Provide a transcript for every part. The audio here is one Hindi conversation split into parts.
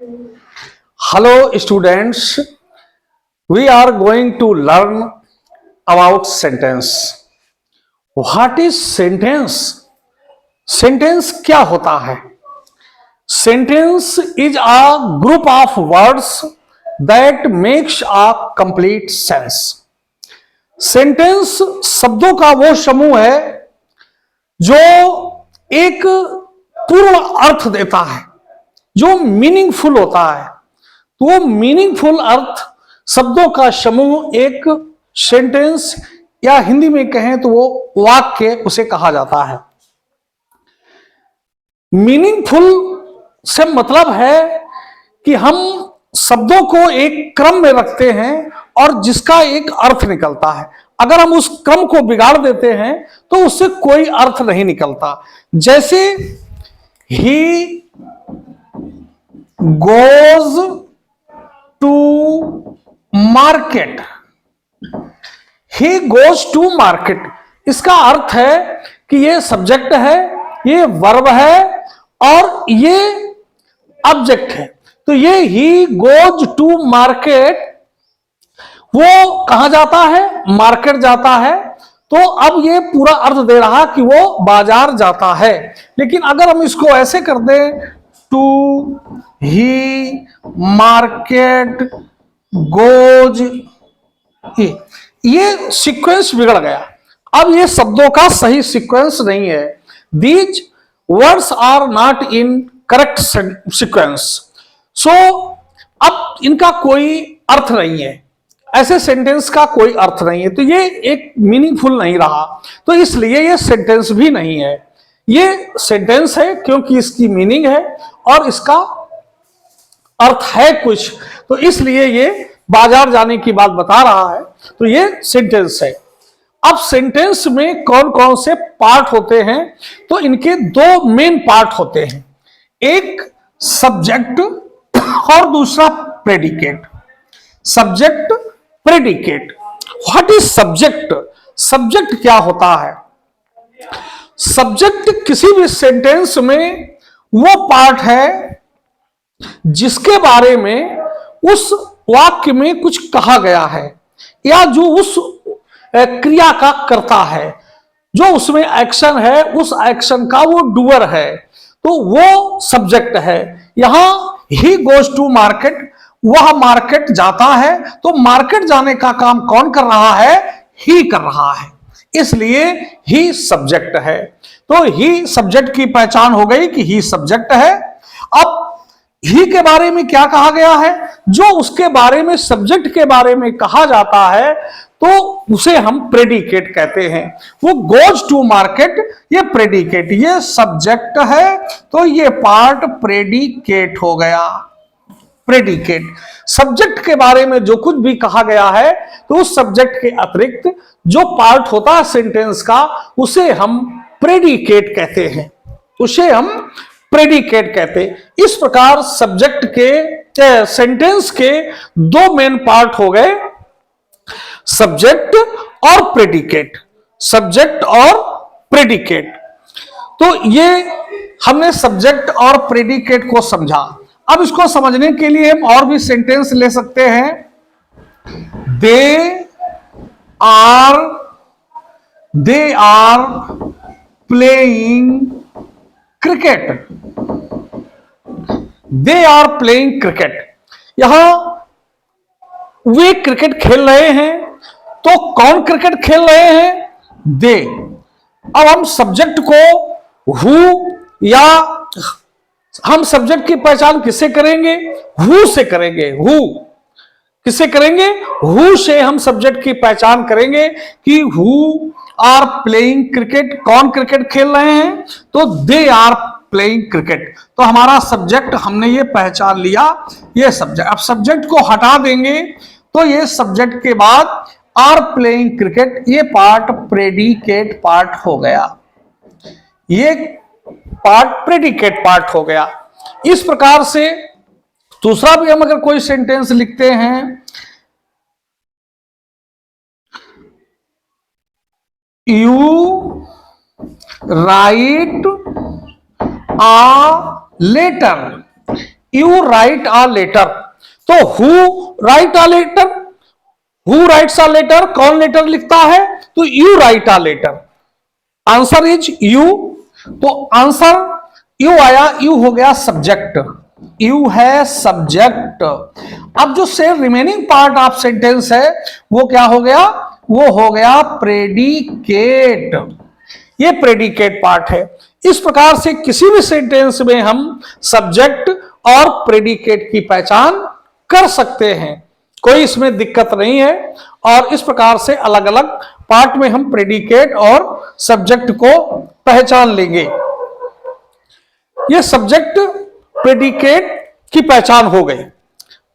Hello students, we are going to learn about sentence. What is sentence? Sentence क्या होता है? Sentence is a group of words that makes a complete sense. Sentence शब्दों का वो समूह है जो एक पूर्ण अर्थ देता है, जो मीनिंगफुल होता है। तो वो मीनिंगफुल अर्थ शब्दों का समूह एक सेंटेंस या हिंदी में कहें तो वो वाक्य उसे कहा जाता है। मीनिंगफुल से मतलब है कि हम शब्दों को एक क्रम में रखते हैं और जिसका एक अर्थ निकलता है। अगर हम उस क्रम को बिगाड़ देते हैं तो उससे कोई अर्थ नहीं निकलता। जैसे he goes to market, he goes to market, इसका अर्थ है कि ये सब्जेक्ट है, ये वर्ब है और ये ऑब्जेक्ट है। तो ये ही गोज टू मार्केट, वो कहां जाता है? मार्केट जाता है। तो अब ये पूरा अर्थ दे रहा कि वो बाजार जाता है। लेकिन अगर हम इसको ऐसे कर दें, टू ही मार्केट गोज, ये सीक्वेंस बिगड़ गया। अब ये शब्दों का सही सीक्वेंस नहीं है। These words are not in correct sequence. So अब इनका कोई अर्थ नहीं है, ऐसे सेंटेंस का कोई अर्थ नहीं है, तो ये एक मीनिंगफुल नहीं रहा। तो इसलिए ये सेंटेंस भी नहीं है। ये सेंटेंस है क्योंकि इसकी मीनिंग है और इसका अर्थ है कुछ, तो इसलिए ये बाजार जाने की बात बता रहा है। तो ये सेंटेंस है। अब सेंटेंस में कौन कौन से पार्ट होते हैं? तो इनके दो मेन पार्ट होते हैं, एक सब्जेक्ट और दूसरा predicate. Subject, predicate. What is subject? Subject क्या होता है? सब्जेक्ट किसी भी सेंटेंस में वो पार्ट है जिसके बारे में उस वाक्य में कुछ कहा गया है या जो उस क्रिया का करता है, जो उसमें एक्शन है, उस एक्शन का वो डूअर है, तो वो सब्जेक्ट है। यहां ही गोज टू मार्केट, वह मार्केट जाता है, तो मार्केट जाने का काम कौन कर रहा है? ही कर रहा है, इसलिए ही सब्जेक्ट है। तो ही सब्जेक्ट की पहचान हो गई कि ही सब्जेक्ट है। अब ही के बारे में क्या कहा गया है? जो उसके बारे में, सब्जेक्ट के बारे में कहा जाता है तो उसे हम प्रेडिकेट कहते हैं। वो गोज टू मार्केट, ये प्रेडिकेट, ये सब्जेक्ट है, तो ये पार्ट प्रेडिकेट हो गया। प्रेडिकेट, सब्जेक्ट के बारे में जो कुछ भी कहा गया है तो उस सब्जेक्ट के अतिरिक्त जो पार्ट होता है सेंटेंस का, उसे हम प्रेडिकेट कहते हैं, उसे हम प्रेडिकेट कहते हैं। इस प्रकार सब्जेक्ट के, सेंटेंस के दो मेन पार्ट हो गए, सब्जेक्ट और प्रेडिकेट। सब्जेक्ट और प्रेडिकेट। तो ये हमने सब्जेक्ट और प्रेडिकेट को समझा। अब इसको समझने के लिए हम और भी सेंटेंस ले सकते हैं। They are playing cricket. They are playing cricket, यहां वे क्रिकेट खेल रहे हैं। तो कौन क्रिकेट खेल रहे हैं? दे। अब हम सब्जेक्ट को हु, या हम सब्जेक्ट की पहचान किससे करेंगे? हु से करेंगे। हु किससे करेंगे? हु से हम सब्जेक्ट की पहचान करेंगे कि हु आर प्लेइंग क्रिकेट, कौन क्रिकेट खेल रहे हैं? तो दे आर प्लेइंग क्रिकेट। तो हमारा सब्जेक्ट हमने ये पहचान लिया, ये सब्जेक्ट। अब सब्जेक्ट को हटा देंगे तो ये सब्जेक्ट के बाद आर प्लेइंग क्रिकेट, ये पार्ट प्रेडिकेट पार्ट हो गया। ये पार्ट प्रेडिकेट पार्ट हो गया। इस प्रकार से दूसरा भी हम अगर कोई सेंटेंस लिखते हैं, you write a letter, you write a letter. तो who write a letter, who writes a letter, कौन लेटर लिखता है? तो you write a letter. Answer is you. तो आंसर यू आया, यू हो गया सब्जेक्ट, यू है सब्जेक्ट। अब जो से रिमेनिंग पार्ट ऑफ सेंटेंस है वो क्या हो गया? वो हो गया प्रेडिकेट। ये प्रेडिकेट पार्ट है। इस प्रकार से किसी भी सेंटेंस में हम सब्जेक्ट और प्रेडिकेट की पहचान कर सकते हैं, कोई इसमें दिक्कत नहीं है। और इस प्रकार से अलग अलग पार्ट में हम प्रेडिकेट और सब्जेक्ट को पहचान लेंगे। ये सब्जेक्ट प्रेडिकेट की पहचान हो गई।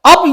अब